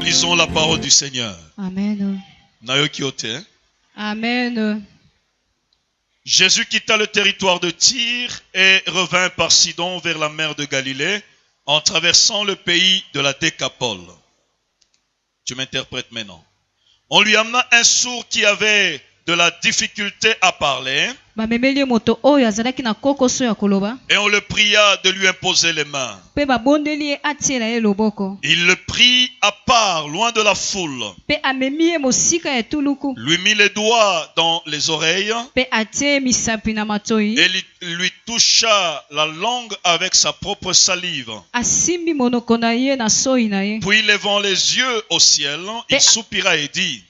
Lisons la parole du Seigneur. Amen. Amen. Jésus quitta le territoire de Tyr et revint par Sidon vers la mer de Galilée en traversant le pays de la Décapole. Tu m'interprètes maintenant. On lui amena un sourd qui avait de la difficulté à parler. Et on le pria de lui imposer les mains. Il le prit à part, loin de la foule. Lui mit les doigts dans les oreilles. Et lui toucha la langue avec sa propre salive. Puis levant les yeux au ciel, il soupira et dit: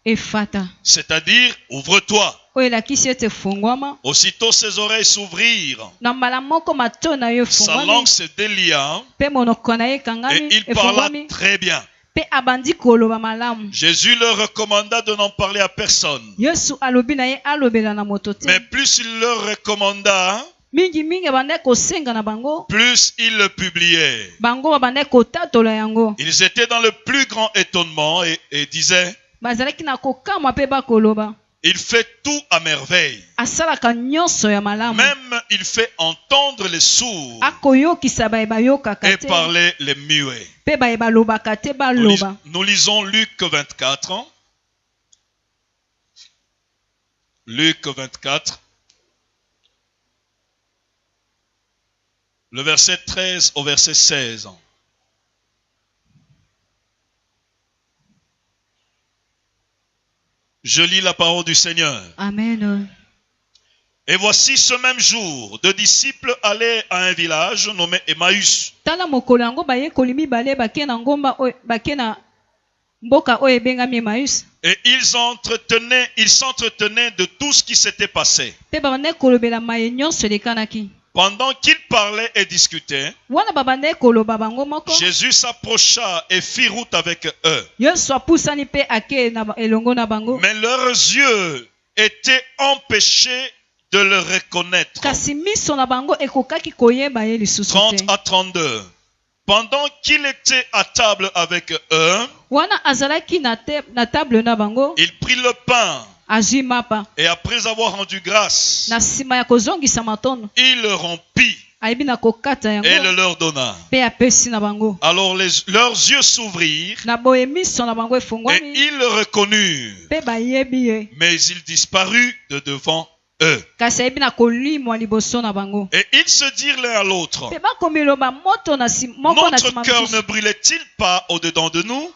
Ephata, c'est-à-dire ouvre-toi. Aussitôt ses oreilles s'ouvrirent, sa langue se délia et il parla très bien. Jésus leur recommanda de n'en parler à personne. Mais plus il leur recommanda, plus il le publiait. Ils étaient dans le plus grand étonnement et disaient: il fait tout à merveille. Même il fait entendre les sourds et parler les muets. Nous lisons Luc 24. Luc 24. Le verset 13 au verset 16. Je lis la parole du Seigneur. Amen. Et voici ce même jour, 2 disciples allaient à un village nommé Emmaüs. Et ils s'entretenaient de tout ce qui s'était passé. Pendant qu'ils parlaient et discutaient, Jésus s'approcha et fit route avec eux. Mais leurs yeux étaient empêchés de le reconnaître. 30 à 32. Pendant qu'il était à table avec eux, il prit le pain. Et après avoir rendu grâce, il le rompit et le leur donna. Alors leurs yeux s'ouvrirent et ils le reconnurent. Mais il disparut de devant eux. Et ils se dirent l'un à l'autre: notre cœur ne brûlait-il pas au-dedans de nous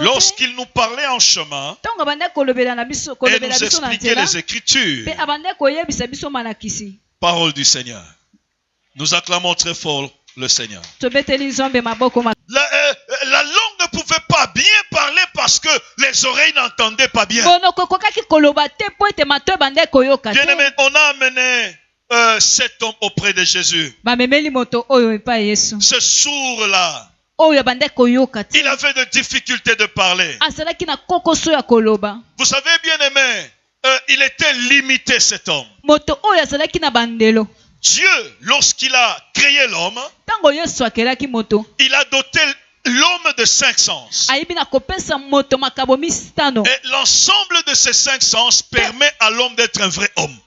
lorsqu'il nous parlait en chemin et nous expliquait les Écritures? Parole du Seigneur. Nous acclamons très fort le Seigneur. La langue ne pouvait pas bien parler parce que les oreilles n'entendaient pas bien. Bien-aimé, on a amené cet homme auprès de Jésus. Ce sourd-là, il avait de difficultés de parler. Vous savez, bien-aimé, il était limité, cet homme. Dieu, lorsqu'il a créé l'homme, il a doté l'homme de 5 sens. Et l'ensemble de ces 5 sens permet à l'homme d'être un vrai homme.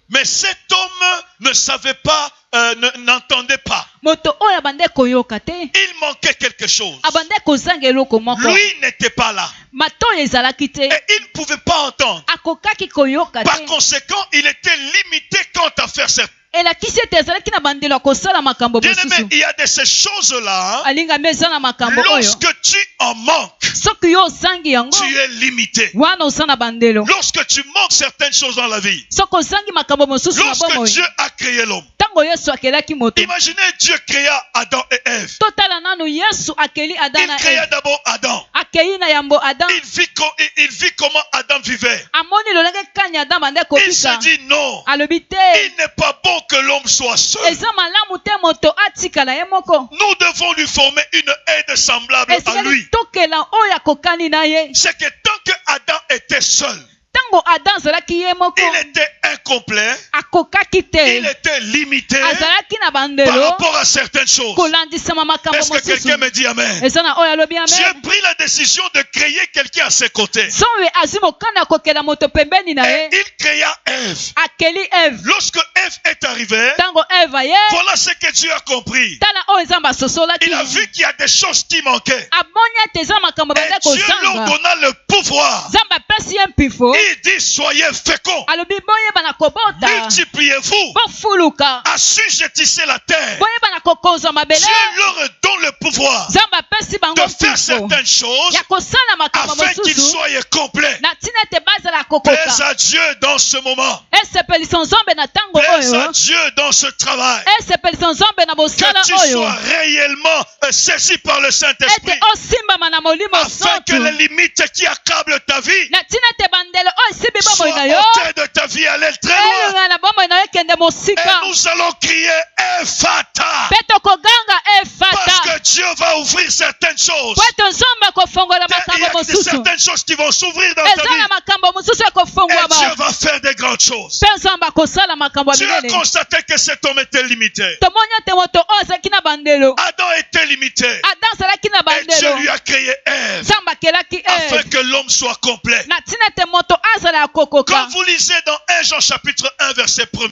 Mais cet homme ne savait pas, n'entendait pas. Il manquait quelque chose. Lui n'était pas là. Et il ne pouvait pas entendre. Par conséquent, il était limité quant à faire certaines. Bien-aimé, il y a de ces choses-là. Lorsque tu en manques, tu es limité. Lorsque tu manques certaines choses dans la vie, lorsque Dieu a créé l'homme, imaginez Dieu créa Adam et Ève. Il créa d'abord Adam. Il vit comment Adam vivait. Il s'est dit non, il n'est pas bon que l'homme soit seul. Nous devons lui former une aide semblable à lui. C'est que tant que Adam était seul, il était incomplet, il était limité par rapport à certaines choses. Est-ce que quelqu'un me dit amen? Dieu pris la décision de créer quelqu'un à ses côtés. Et il créa Ève. Lorsque Ève est arrivée, voilà ce que Dieu a compris. Il a vu qu'il y a des choses qui manquaient. Et Dieu leur donna le pouvoir. Il dit, soyez féconds, multipliez-vous, assujettissez la terre. Dieu leur donne le pouvoir de faire certaines choses afin qu'ils soient complets. Plaise à Dieu dans ce moment. Plaise à Dieu dans ce travail. Que tu sois réellement saisi par le Saint-Esprit afin que les limites qui accablent ta vie soient ôtées de ta vie, aller très loin. Et nous allons crier Ephata, parce que Dieu va ouvrir certaines choses. Il y a certaines choses qui vont s'ouvrir dans ta vie et Dieu va faire des grandes choses. Dieu a constaté que cet homme était limité. Adam était limité et Dieu lui a créé Ève afin que l'homme soit complet. Quand vous lisez dans 1 Jean chapitre 1 verset 1,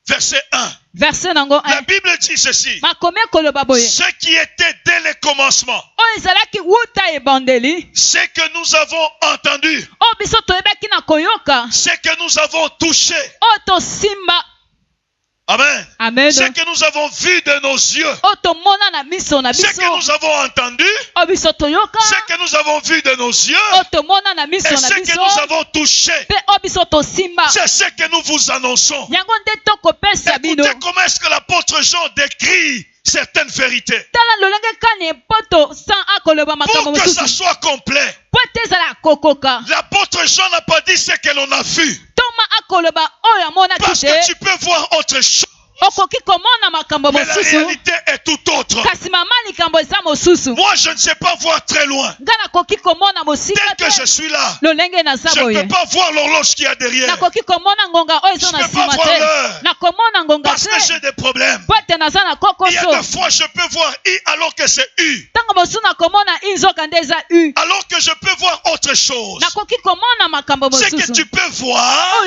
verset 1, la Bible dit ceci: ce qui était dès le commencement, ce que nous avons entendu, ce que nous avons touché, amen. Amen. Ce que nous avons vu de nos yeux, ce que nous avons entendu, ce que nous avons vu de nos yeux, et ce que nous avons touché, c'est ce que nous vous annonçons. Écoutez comment est-ce que l'apôtre Jean décrit certaines vérités pour que ça soit complet. L'apôtre Jean n'a pas dit ce que l'on a vu, parce que tu peux voir autre chose, mais la réalité est tout autre. Moi je ne sais pas voir très loin. Dès que je suis là, je ne peux pas voir l'horloge qu'il y a derrière. Je ne peux pas voir l'heure parce que j'ai des problèmes. Il y a des fois je peux voir I alors que c'est U, alors que je peux voir autre chose. C'est que tu peux voir,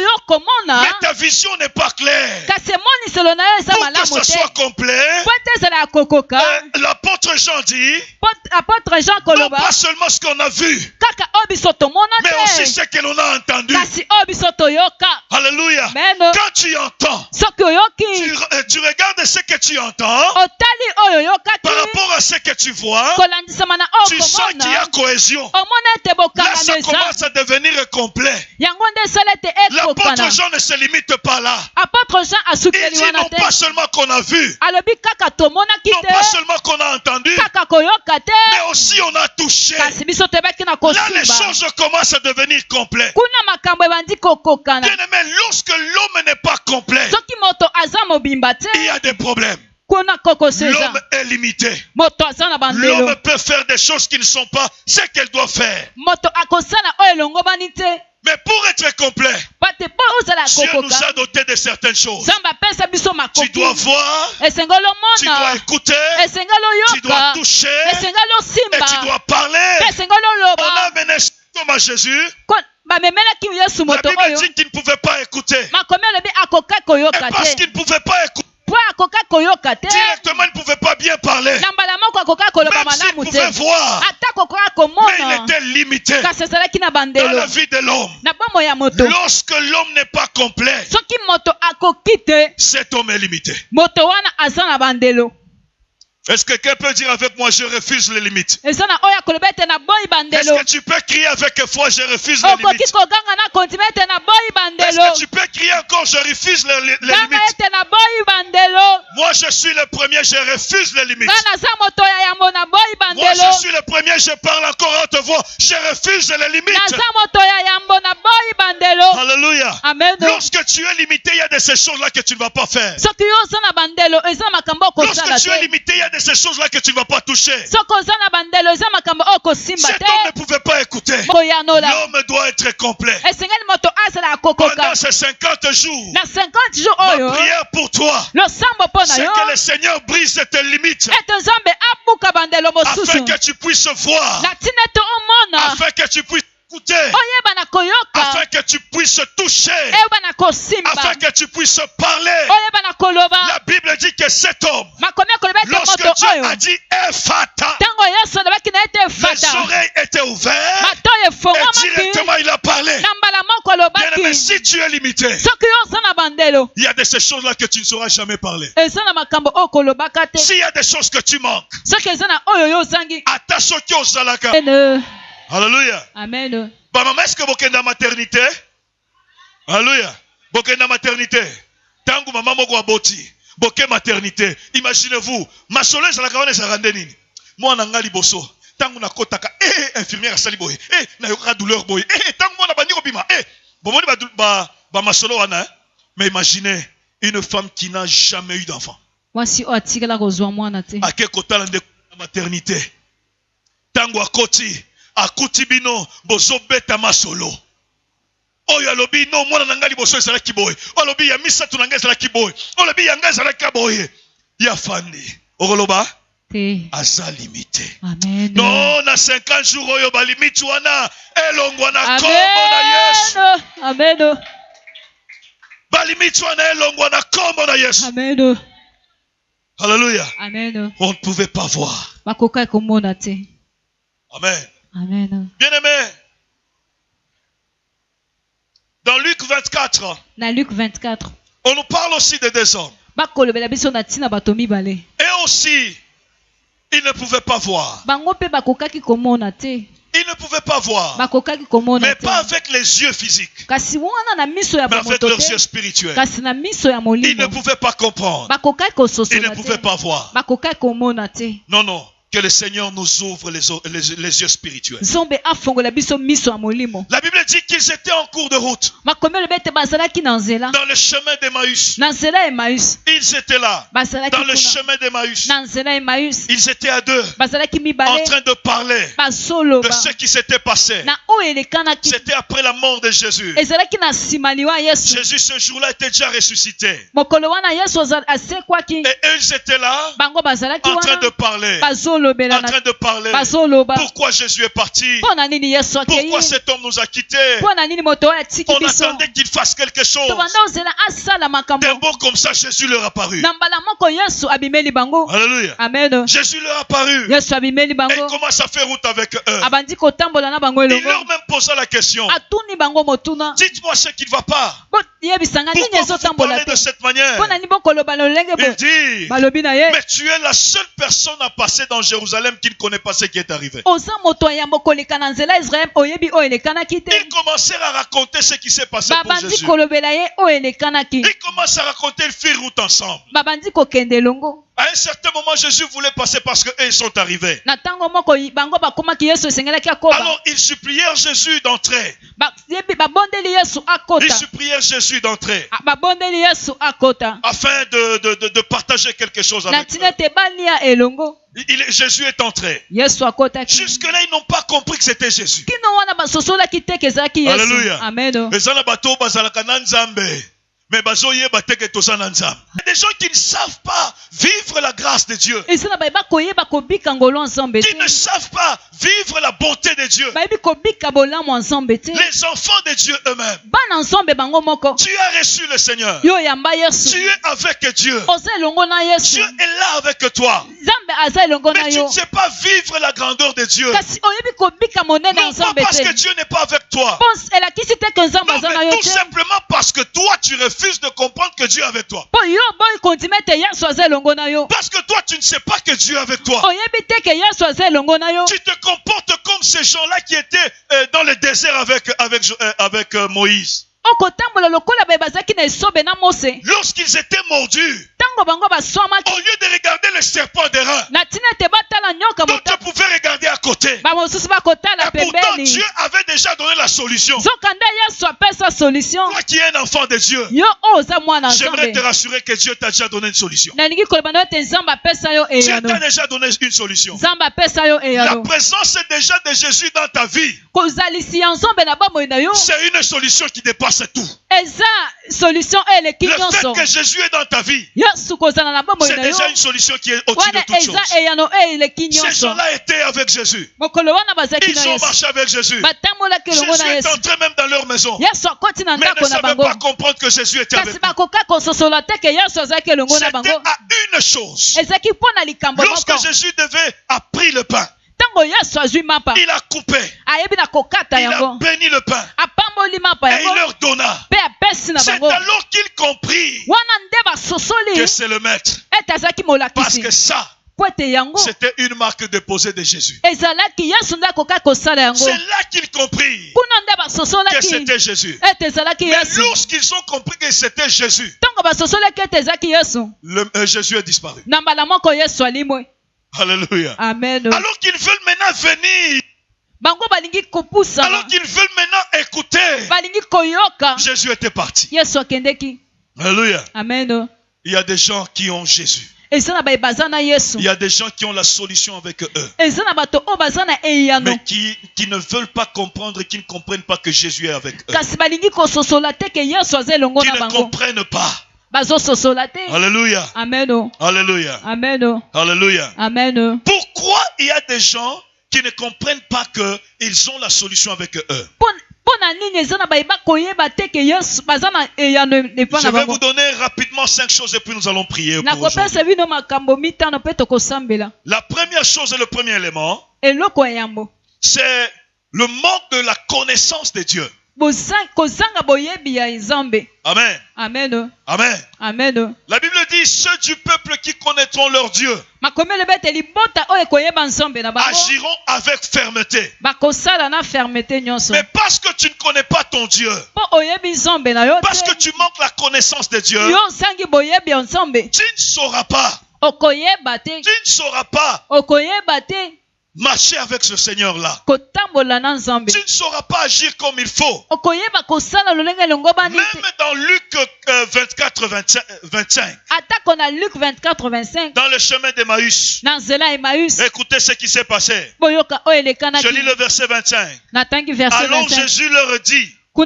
mais ta vision n'est pas claire. Pour que ce soit complet, l'apôtre Jean dit, non pas seulement ce qu'on a vu, mais aussi ce que l'on a entendu. Alléluia. Quand tu entends, tu regardes ce que tu entends par rapport à ce que tu vois, tu sens qu'il y a cohésion. Là ça commence à devenir complet. L'apôtre Jean ne se limite pas là. Il dit non pas seulement qu'on a vu, non pas seulement qu'on a entendu, mais aussi on a touché. Là les choses commencent à devenir complètes. Bien-aimé, lorsque l'homme n'est pas complet, il y a des problèmes. L'homme est limité. L'homme peut faire des choses qui ne sont pas ce qu'elle doit faire. Mais pour être complet, Dieu nous a doté de certaines choses. Tu dois voir, tu dois écouter, tu dois toucher, et tu dois parler. On a amené cet homme à Jésus. La Bible dit qu'il ne pouvait pas écouter. Et parce qu'il ne pouvait pas écouter, directement il ne pouvait pas bien parler. Même s'il pouvait voir, mais il était limité dans la vie de l'homme. Lorsque l'homme n'est pas complet, cet homme est limité. Est-ce que quelqu'un peut dire avec moi, je refuse les limites? Est-ce que tu peux crier avec foi, je refuse les limites? Est-ce que tu peux crier encore, je refuse les limites? Moi je suis le premier, je refuse les limites. Moi je suis le premier, je parle encore à haute voix, je refuse les limites. Alléluia. Lorsque tu es limité, il y a de ces choses-là que tu ne vas pas faire. Lorsque tu es limité, il y a de ces choses-là que tu ne vas pas toucher. Cet homme ne pouvait pas écouter. L'homme doit être complet. Pendant ces 50 jours, ma prière pour toi, c'est que le Seigneur brise tes limites. Afin que tu puisses voir. Afin que tu puisses écouter, afin que tu puisses toucher, afin que tu puisses parler. La Bible dit que cet homme, lorsque Dieu a dit Ephata, les oreilles étaient ouvertes et directement il a parlé. Bien aimé, si tu es limité, il y a de ces choses-là que tu ne sauras jamais parler. S'il y a des choses que tu manques, attache au kios Zalaka. Alléluia. Amen. Maman, est-ce que vous êtes dans la maternité? Alléluia. Vous êtes dans la maternité. Tangu maman moko aboti. Boke maternité. Imaginez-vous, ma soleil la caravane est nini. Moi na ngali boso. Tangu na kotaka infirmière sali boy. Na yoka douleur boy. Tangu moi na bandi obima. Bomoni ba ma solo wana. Mais imaginez une femme qui n'a jamais eu d'enfant. Voici otikela kozwa mwana te. Ake kotala nde maternité. Tangu akoti akuti bino bozo beta masolo. Oyo alobi no mwana nangali boso ezala kiboy. Olobi ya misatu nanga ezala kiboy. Olobi ya nga ezala kaboy. Ya fandi. Okoloba? Aza limité. Amen. Non na 50 jours oyo ba limite wana elongwa na kombo na Yesu. Amen. Ba limite wana elongwa na kombo na Yesu. Amen. Alléluia. Amen. On ne pouvait pas voir. Bakoka komona te. Amen. Amen. Bien-aimé, dans Luc 24, on nous parle aussi de deux hommes. Et aussi, ils ne pouvaient pas voir. Ils ne pouvaient pas voir. Mais pas avec les yeux physiques. Mais avec leurs yeux spirituels. Ils ne pouvaient pas comprendre. Ils ne pouvaient pas voir. Non, non. Que le Seigneur nous ouvre les yeux spirituels. La Bible dit qu'ils étaient en cours de route. Dans le chemin d'Emmaüs. Ils étaient là. Dans le chemin d'Emmaüs. Ils étaient à deux. En train de parler de ce qui s'était passé. C'était après la mort de Jésus. Jésus ce jour-là était déjà ressuscité. Et eux ils étaient là. En train de parler. En train de parler. Pourquoi Jésus est parti? Pourquoi cet homme nous a quittés? On attendait qu'il fasse quelque chose. D'un mot comme ça, Jésus leur a paru. Alléluia. Amen. Jésus leur a paru. Et commence à faire route avec eux. Il leur même posa la question. Dites-moi ce qui ne va pas. Pourquoi vous parlez de cette manière? Il dit, mais tu es la seule personne à passer dans Jérusalem qui ne connaît pas ce qui est arrivé. Ils commencèrent à raconter ce qui s'est passé pour Jésus. Ils commencent à raconter, ils firent route ensemble. À un certain moment, Jésus voulait passer parce qu'eux ils sont arrivés. Alors ils supplièrent Jésus d'entrer. Ils supplièrent Jésus d'entrer. Afin de partager quelque chose avec eux. Jésus est entré. Jusque-là, ils n'ont pas compris que c'était Jésus. Alléluia. Amen. Mais il y a des gens qui ne savent pas vivre la grâce de Dieu. Qui ne savent pas vivre la bonté de Dieu. Les enfants de Dieu eux-mêmes. Tu as reçu le Seigneur. Tu es avec Dieu. Dieu est là avec toi. Mais tu ne sais pas vivre la grandeur de Dieu. Non pas parce que Dieu n'est pas avec toi. Non, mais tout simplement parce que toi tu refuses de comprendre que Dieu est avec toi. Parce que toi tu ne sais pas que Dieu est avec toi. Tu te comportes comme ces gens-là qui étaient dans le désert avec Moïse. lorsqu'ils étaient mordus, au lieu de regarder le serpent d'airain, donc tu pouvais regarder à côté. Et pourtant Dieu avait déjà donné la solution. Toi qui es un enfant de Dieu, j'aimerais te rassurer que Dieu t'a déjà donné une solution. Dieu t'a déjà donné une solution. La présence déjà de Jésus dans ta vie, c'est une solution qui dépasse tout. Le fait que Jésus est dans ta vie, c'est déjà une solution qui est au-dessus de toutes choses. Ces gens-là étaient avec Jésus. Ils ont marché avec Jésus. Jésus est entré même dans leur maison. Mais ils ne savaient pas comprendre que Jésus était avec eux. C'était à une chose. Lorsque Jésus a pris le pain, il a coupé, il a béni le pain et il leur donna. C'est alors qu'ils comprirent que c'est le maître. Parce que ça, c'était une marque déposée de Jésus. C'est là qu'ils comprirent que c'était Jésus. Mais lorsqu'ils ont compris que c'était Jésus, Jésus est disparu. Alléluia. Amen. Alors qu'ils veulent maintenant venir, alors qu'ils veulent maintenant écouter, Jésus était parti. Alléluia. Amen. Il y a des gens qui ont Jésus. Il y a des gens qui ont la solution avec eux. Mais qui ne veulent pas comprendre et qui ne comprennent pas que Jésus est avec eux. Qui ne comprennent pas. Alléluia. Amen. Alléluia. Amen. Alléluia. Amen. Pourquoi il y a des gens qui ne comprennent pas qu'ils ont la solution avec eux? Je vais vous donner rapidement 5 choses et puis nous allons prier pour aujourd'hui. La première chose et le premier élément, c'est le manque de la connaissance de Dieu. Amen. Amen. Amen. Amen. La Bible dit, ceux du peuple qui connaîtront leur Dieu agiront avec fermeté. Mais parce que tu ne connais pas ton Dieu, parce que tu manques la connaissance de Dieu, tu ne sauras pas. Tu ne sauras pas marcher avec ce Seigneur-là. Tu ne sauras pas agir comme il faut. Même dans Luc 24-25. Dans le chemin d'Emmaüs. Écoutez ce qui s'est passé. Je lis le verset 25. Alors Jésus leur dit, ô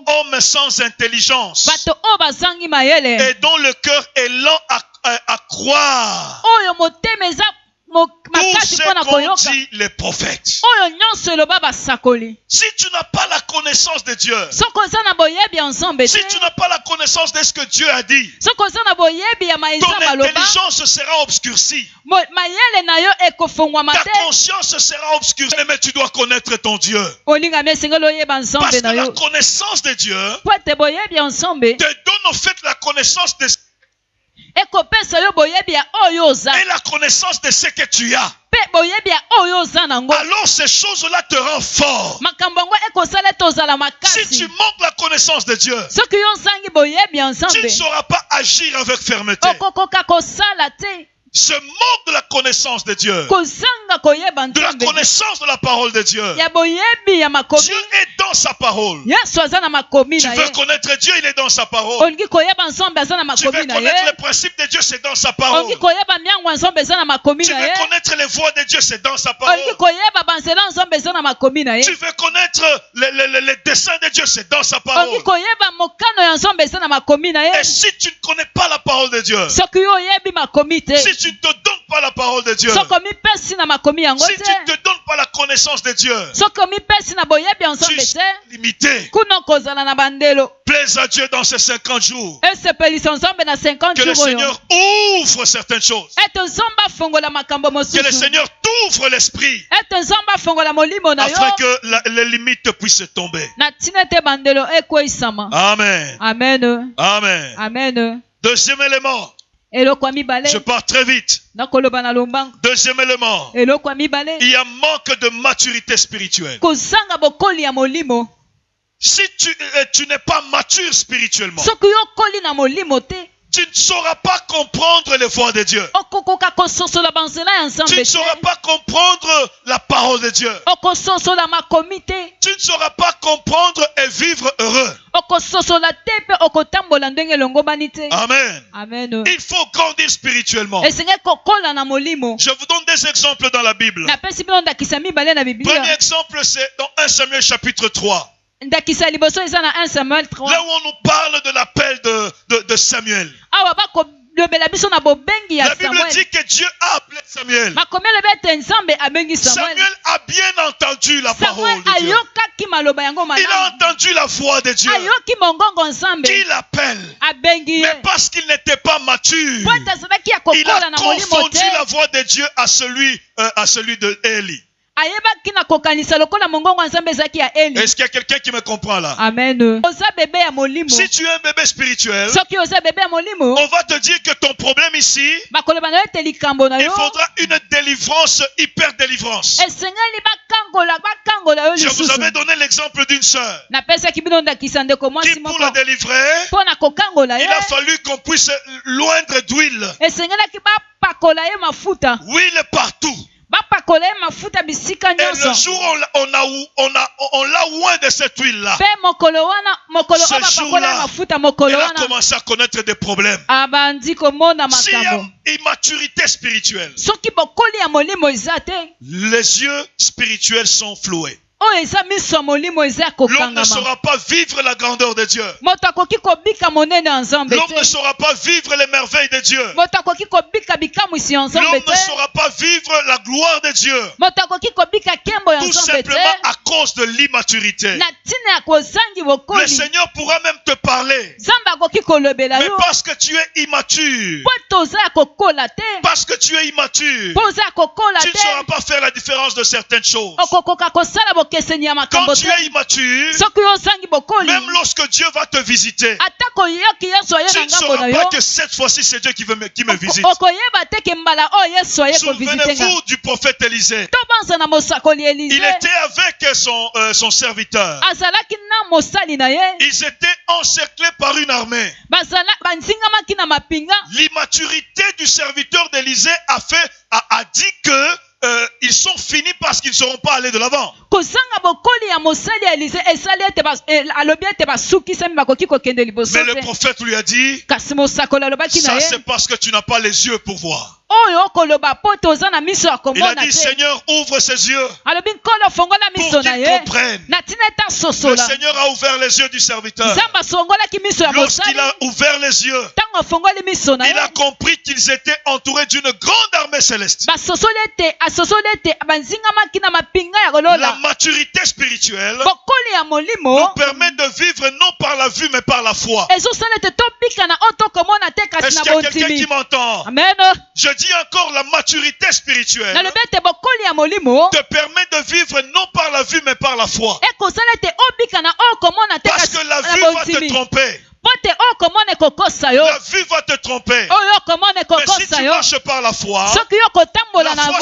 homme sans intelligence et dont le cœur est lent à croire tout ce qu'ont dit les prophètes. Si tu n'as pas la connaissance de Dieu, si tu n'as pas la connaissance de ce que Dieu a dit, ton intelligence sera obscurcie. Ta conscience sera obscurcie, mais tu dois connaître ton Dieu. Parce que la connaissance de Dieu te donne en fait la connaissance de et la connaissance de ce que tu as. Alors ces choses-là te rendent fort. Si tu manques la connaissance de Dieu, tu ne sauras pas agir avec fermeté. Ce manque de la connaissance de Dieu, de la connaissance de la parole de Dieu. Dieu est dans sa parole. Tu veux connaître Dieu, il est dans sa parole. Tu veux connaître les principes de Dieu, c'est dans sa parole. Tu veux connaître les voies de Dieu, c'est dans sa parole. Tu veux connaître les desseins de Dieu, c'est dans sa parole. Et si tu ne connais pas la parole de Dieu, si tu ne te donnes pas la parole de Dieu, si tu ne te donnes pas la connaissance de Dieu, tu es limité. Plaise à Dieu dans ces 50 jours. Que le Seigneur ouvre certaines choses. Que le Seigneur t'ouvre l'esprit afin que les limites puissent tomber. Amen. Amen. Amen. Amen. Deuxième élément. Je pars très vite. Deuxième élément. Il y a manque de maturité spirituelle. Si tu n'es pas mature spirituellement, tu ne sauras pas comprendre les voies de Dieu. Tu ne sauras pas comprendre la parole de Dieu. Tu ne sauras pas comprendre et vivre heureux. Amen. Amen. Il faut grandir spirituellement. Je vous donne des exemples dans la Bible. Premier exemple, c'est dans 1 Samuel chapitre 3. Là où on nous parle de l'appel de Samuel. La Bible dit que Dieu a appelé Samuel. Samuel a bien entendu la parole de Dieu. Il a entendu la voix de Dieu. Qui l'appelle. Mais parce qu'il n'était pas mature, il a confondu la voix de Dieu à celui de Élie. Est-ce qu'il y a quelqu'un qui me comprend là? Amen. Si tu es un bébé spirituel, on va te dire que ton problème ici, il faudra une délivrance, hyper délivrance. Je vous avais donné l'exemple d'une sœur qui, pour la délivrer, il a fallu qu'on puisse loindre d'huile. Huile partout. Et le jour on l'a loin de cette huile-là, ce jour-là, elle a commencé à connaître des problèmes. S'il y a immaturité spirituelle, les yeux spirituels sont floués. L'homme ne saura pas vivre la grandeur de Dieu. L'homme ne saura pas vivre les merveilles de Dieu. L'homme ne saura pas vivre la gloire de Dieu. Tout simplement à cause de l'immaturité. Le Seigneur pourra même te parler. Mais parce que tu es immature, tu ne sauras pas faire la différence de certaines choses. Quand tu es immature, même lorsque Dieu va te visiter, tu ne sauras pas que cette fois-ci c'est Dieu qui me visite. Souvenez-vous du prophète Élisée. Il était avec son serviteur. Ils étaient encerclés par une armée. L'immaturité du serviteur d'Élisée a dit que ils sont finis parce qu'ils ne seront pas allés de l'avant. Mais le prophète lui a dit, ça c'est parce que tu n'as pas les yeux pour voir. Il a dit, Seigneur, ouvre ses yeux pour qu'il comprenne. Le Seigneur a ouvert les yeux du serviteur. Lorsqu'il a ouvert les yeux, il a compris qu'ils étaient entourés d'une grande armée céleste. La maturité spirituelle nous permet de vivre non par la vue mais par la foi. Est-ce qu'il y a quelqu'un qui m'entend? Je dis encore, la maturité spirituelle te permet de vivre non par la vue mais par la foi. Parce que la vue va te tromper. La vue va te tromper. Mais si tu marches par la foi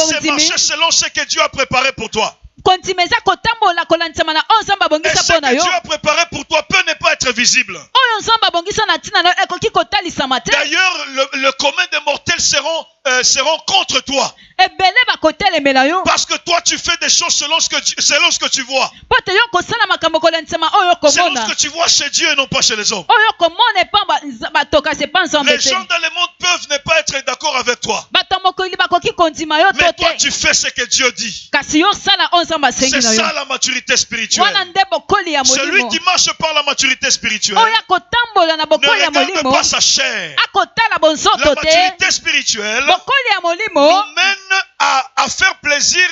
c'est marcher selon ce que Dieu a préparé pour toi. Et ce que Dieu a préparé pour toi peut ne pas être visible. D'ailleurs, le commun des mortels seront contre toi. Parce que toi tu fais des choses selon ce que tu vois. Selon ce que tu vois chez Dieu et non pas chez les hommes. Les gens dans le monde peuvent ne pas être d'accord avec toi. Mais toi tu fais ce que Dieu dit. C'est ça la maturité spirituelle. Celui qui marche par la maturité spirituelle ne regarde pas sa chair. La maturité spirituelle nous mène à faire plaisir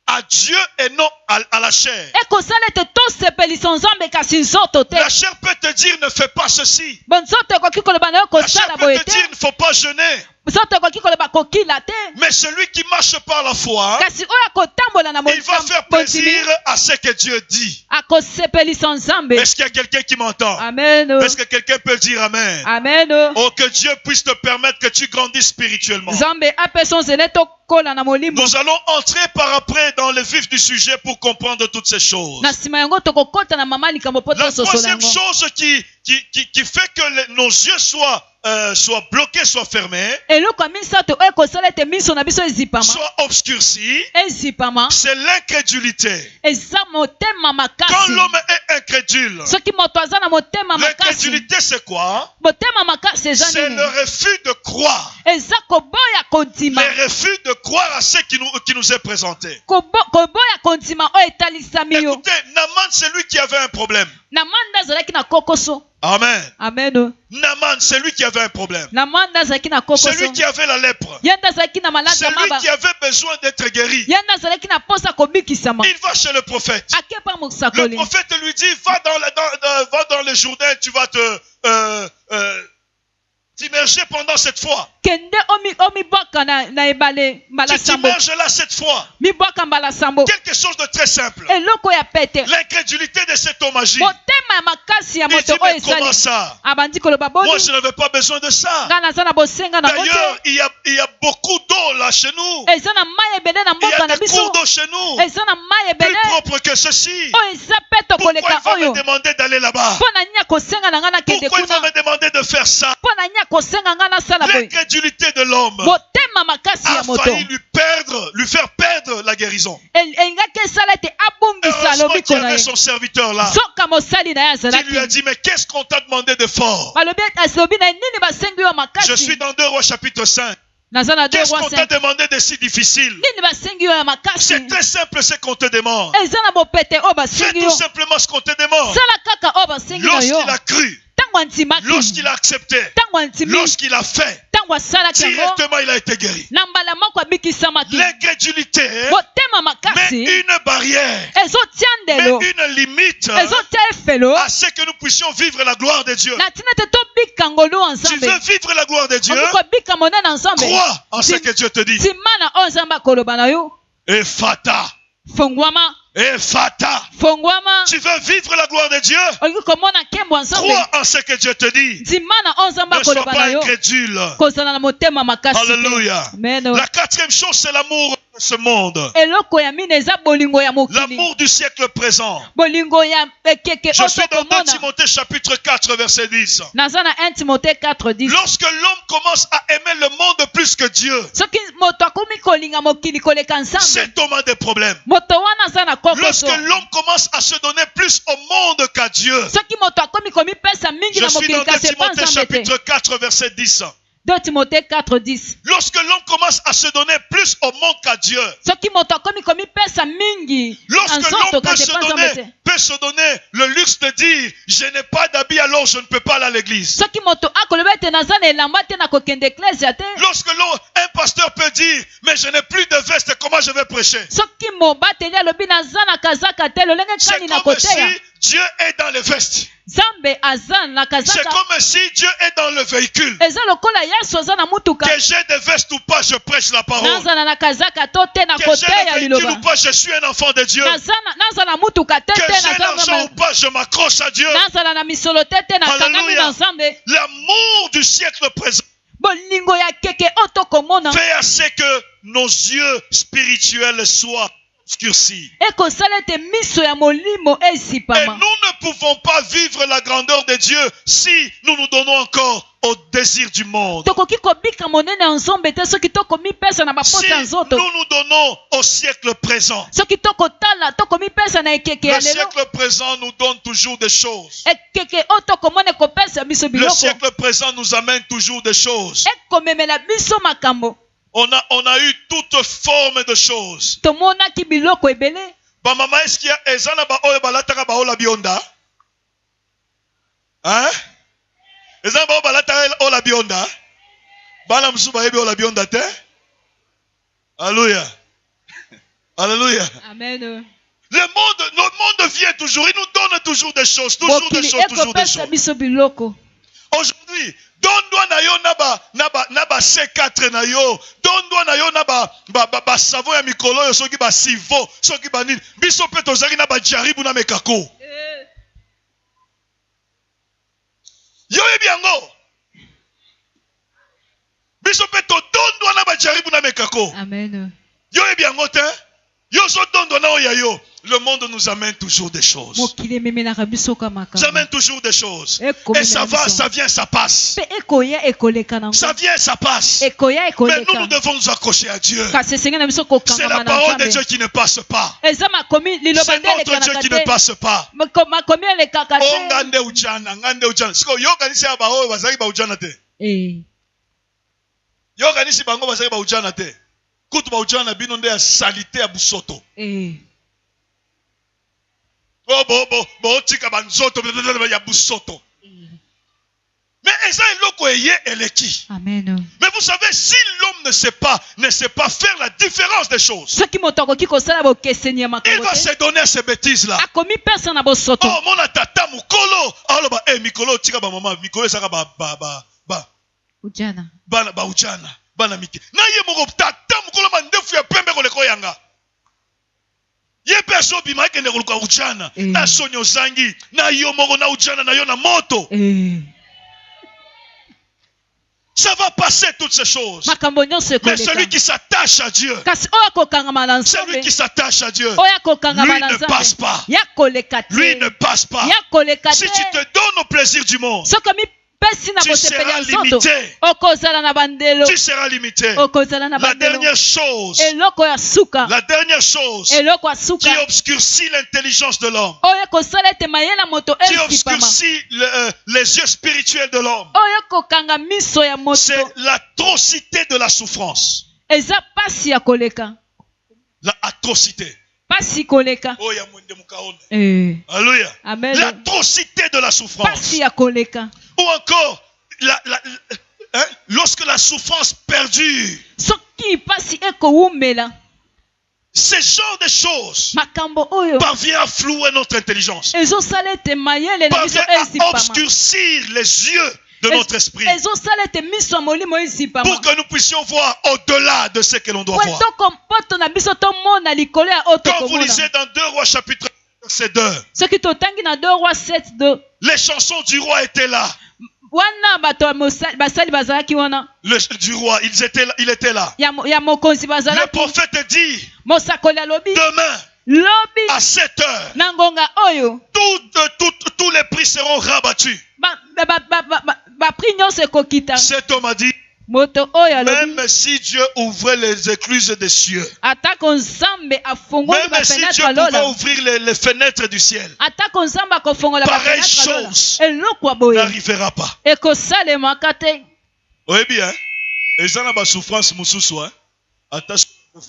à Dieu et non à la chair. La chair peut te dire ne fais pas ceci. La chair peut te dire il ne faut pas jeûner. Mais celui qui marche par la foi, il va faire plaisir à ce que Dieu dit. Est-ce qu'il y a quelqu'un qui m'entend? Est-ce que quelqu'un peut dire amen? Oh, que Dieu puisse te permettre que tu grandisses spirituellement. Nous allons entrer par après dans le vif du sujet pour comprendre toutes ces choses. La troisième chose qui fait que nos yeux soient bloqués, soient fermés, soit obscurcis, c'est l'incrédulité. Quand l'homme est incrédule, l'incrédulité c'est quoi? C'est le refus de croire. Le refus de croire à ce qui nous est présenté. Écoutez, Naaman, c'est lui qui avait un problème. Amen. Naaman, c'est lui qui avait un problème. C'est lui qui avait la lèpre. C'est lui qui avait besoin d'être guéri. Il va chez le prophète. Le prophète lui dit, va dans le Jourdain, tu vas t'immerger pendant cette fois. Tu t'immerges là cette fois. Quelque chose de très simple. L'incrédulité de cet homme agit. Il dit, mais comment ça? Moi, je n'avais pas besoin de ça. D'ailleurs, il y a beaucoup d'eau là chez nous. Il y a des cours d'eau chez nous. Plus propre que ceci. Pourquoi il va me demander d'aller là-bas? Pourquoi il va me demander de faire ça? L'incrédulité de l'homme a failli lui faire perdre la guérison. Heureusement qu'il y avait son serviteur là. Il lui a dit, mais qu'est-ce qu'on t'a demandé de fort? Je suis dans 2 Rois chapitre 5. Qu'est-ce qu'on t'a demandé de si difficile? C'est très simple ce qu'on te demande. Fais tout simplement ce qu'on te demande. Lorsqu'il a cru, lorsqu'il a accepté, lorsqu'il a fait, directement il a été guéri. L'incrédulité met une barrière, met une limite à ce que nous puissions vivre la gloire de Dieu. Tu veux vivre la gloire de Dieu? Crois en ce que Dieu te dit. Ephata. Ephata. Tu veux vivre la gloire de Dieu? Crois en ce que Dieu te dit. Ne sois pas incrédule. Alléluia. La 4e chose, c'est l'amour de ce monde. L'amour du siècle présent. Je suis dans 2 Timothée chapitre 4 verset 10. Lorsque l'homme commence à aimer le monde plus que Dieu, cet homme a des problèmes. Lorsque l'homme commence à se donner plus au monde qu'à Dieu. Je suis dans 2 Timothée chapitre 4 verset 10. 2 Timothée 4, 10. Lorsque l'homme commence à se donner plus au monde qu'à Dieu. Lorsque l'homme peut se donner le luxe de dire, je n'ai pas d'habit alors je ne peux pas aller à l'église. Lorsque un pasteur peut dire, mais je n'ai plus de veste, comment je vais prêcher? C'est comme si Dieu est dans les vestes. C'est comme si Dieu est dans le véhicule. Que j'ai des vestes ou pas, je prêche la parole. Que j'ai le véhicule ou pas, je suis un enfant de Dieu. Que j'ai l'argent ou pas, je m'accroche à Dieu. Alléluia. L'amour du siècle présent fait à ce que nos yeux spirituels soient obscurcis. Et nous ne pouvons pas vivre la grandeur de Dieu si nous nous donnons encore au désir du monde. Si nous nous donnons au siècle présent, le siècle présent nous donne toujours des choses. Le siècle présent nous amène toujours des choses. On a eu toute forme de choses. Maman, est-ce qu'il y a ezana ba oyo balataka ba ola bionda? Hein? Ezana ba balataka ola bionda? Bana musuba yebi ola bionda te? Alléluia. Alléluia. Amen. Notre monde vient toujours, il nous donne toujours des choses, toujours des choses, toujours des choses. Aujourd'hui, donne-toi na yo naba C4 na yo, donne-toi na yo naba savon ya mikolo yo soki ba sivo, soki ba nini. Biso pe tozaki na ba jaribu na mekako. Yo ebiango. Biso pe to donne-toi na ba jaribu na mekako. Amen. Yo ebiango te. Yo so donne-toi na yo. Le monde nous amène toujours des choses. J'amène toujours des choses. Et ça va, ça vient, ça passe. Ça vient, ça passe. Mais nous devons nous accrocher à Dieu. C'est la parole de Dieu qui ne passe pas. C'est notre Dieu qui ne passe pas. Mais Amen. Mais vous savez, si l'homme ne sait pas faire la différence des choses, il va se donner à ces bêtises-là. Oh, mon tata mukolo, alors mikolo tika ba maman, mikolo saka ba ujana. Ba ujana, bana miki. Na ye moko tata mukolo mandefu ya pembe koleko yanga. Ye perso bima ke nekoluka ujana, na sonyo zangi, na yo moko na ujana na yo na moto. Ça va passer toutes ces choses. Mais celui qui s'attache à Dieu, celui qui s'attache à Dieu, lui ne passe pas. Lui ne passe pas. Si tu te donnes au plaisir du monde, tu seras limité. Tu seras limité. La dernière chose qui obscurcit l'intelligence de l'homme, qui obscurcit les yeux spirituels de l'homme, c'est l'atrocité de la souffrance. La atrocité. Alléluia. L'atrocité de la souffrance. Ou encore, lorsque la souffrance perdure. Ce genre de choses parvient à flouer notre intelligence, parvient à obscurcir les yeux de notre esprit, pour que nous puissions voir au-delà de ce que l'on doit voir. Quand vous lisez dans 2 Rois chapitre 7, les chansons du roi étaient là. Du roi, il était là. Le prophète dit, demain, à 7 heures, tous les prix seront rabattus. Cet homme a dit, même si Dieu ouvrait les écluses des cieux, même si Dieu pouvait ouvrir les fenêtres du ciel, pareille chose n'arrivera pas. Oui bien, et ça n'a pas souffrance moussousou.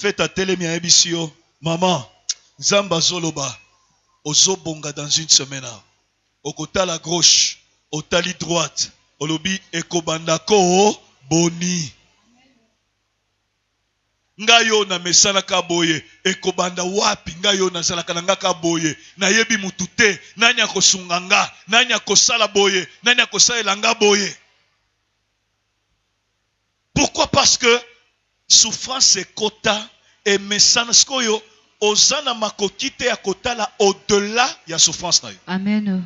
Faites à télémia ebisio, maman, Zamba Zoloba, Ozobonga dans une semaine, au côté à la gauche, au tali droite, au lobby Ekobandako. Boni ngayo na mesala kaboye ekobanda wapi ngayo na sala kananga kaboye na yebi mutute nanya kosunganga nanya kosala boye nanya kosala nga boye. Pourquoi? Parce que souffrance est kota et mesana skoyo ozana makokite ya kotala au-delà ya souffrance na yo. Amen.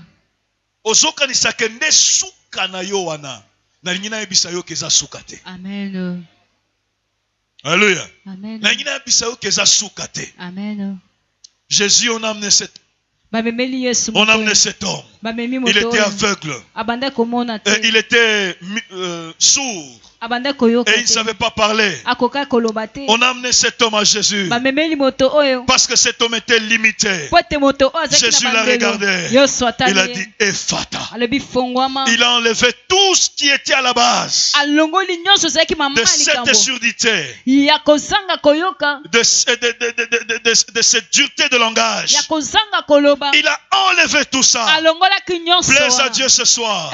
Ozoka ni sakende suka na yo wana. Amen. Alléluia. Amen. Amen. Jésus, on a amené cet homme. Il était aveugle. Et il était sourd. Et il ne savait pas parler. On a amené cet homme à Jésus. Parce que cet homme était limité. Jésus l'a regardé. Il a dit Ephata. Il a enlevé tout ce qui était à la base de cette surdité, de cette dureté de langage. Il a enlevé tout ça. Plaise à Dieu ce soir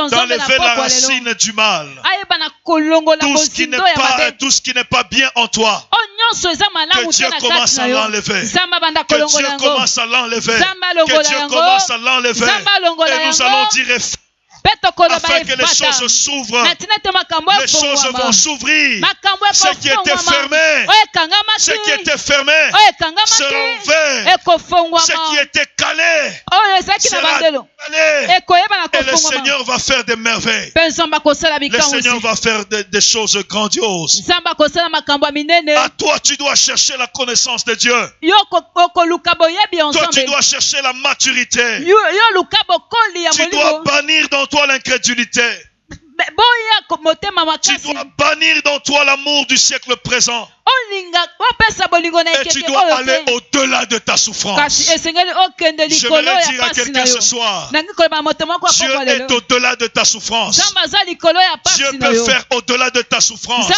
d'enlever la racine du mal. Tout ce qui n'est pas bien en toi, que Dieu commence à l'enlever. Que Dieu commence à l'enlever. Que Dieu commence à l'enlever. Et nous allons dire afin que les choses s'ouvrent. Les choses vont s'ouvrir. Ce qui était fermé, sera ouvert. Ce qui était calé sera calé. Et le Seigneur va faire des merveilles. Le Seigneur va faire des choses grandioses. À toi, tu dois chercher la connaissance de Dieu. Toi, tu dois chercher la maturité. Tu dois bannir dans toi l'incrédulité. Tu dois bannir dans toi l'amour du siècle présent. Et tu dois aller au-delà de ta souffrance. J'aimerais dire à quelqu'un ce soir, Dieu est au-delà de ta souffrance. Dieu peut faire au-delà de ta souffrance. Non,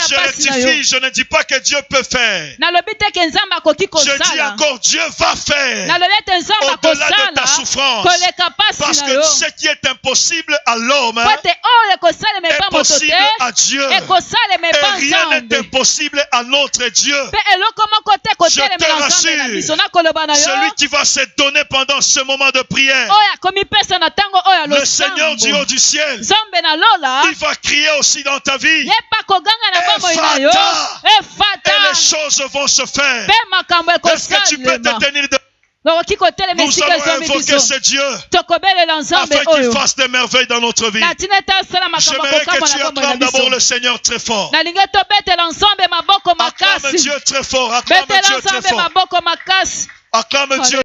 je rectifie, je ne dis pas que Dieu peut faire. Je dis encore, Dieu va faire au-delà de ta souffrance. Parce que ce qui est impossible à l'homme est possible à Dieu. Et rien n'est impossible à notre Dieu. Je te rassure, celui qui va se donner pendant ce moment de prière, le Seigneur du haut du ciel, il va crier aussi dans ta vie. Et les choses vont se faire. Est-ce que tu peux te tenir de... Nous allons invoquer ce Dieu afin qu'il fasse des merveilles dans notre vie. J'aimerais que tu acclames d'abord le Seigneur très fort. Acclame Dieu très fort. Acclame Dieu très fort. Acclame Dieu.